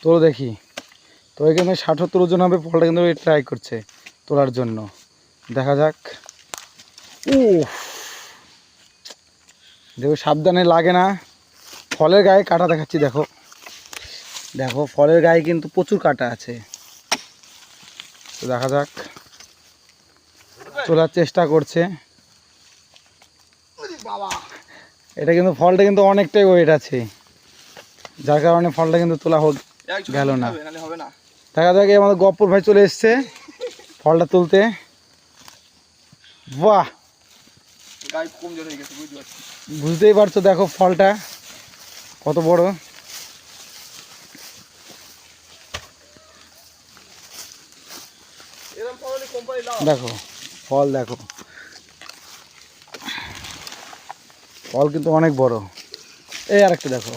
তোলো দেখি। তো এখানে 60-70 ওজন হবে। ফলটা কিন্তু ট্রাই করছে তোলার জন্য, দেখা যাক। দেখো সাবধানে লাগে না। ফলের গায়ে কাটা দেখাচ্ছি, দেখো দেখো ফলের গায়ে কিন্তু প্রচুর কাটা আছে। তো দেখা যাক, তোলার চেষ্টা করছে। এটা কিন্তু ফলটা কিন্তু অনেকটাই ওয়েট আছে, যার কারণে ফলটা কিন্তু তোলা গেল না। দেখা যাক আমাদের গপ্পর ভাই চলে এসছে ফলটা তুলতে। বাহ, বুঝতেই পারছো, দেখো ফলটা কত বড়। দেখো ফল, দেখো ফল কিন্তু অনেক বড়। এই আরেকটা দেখো,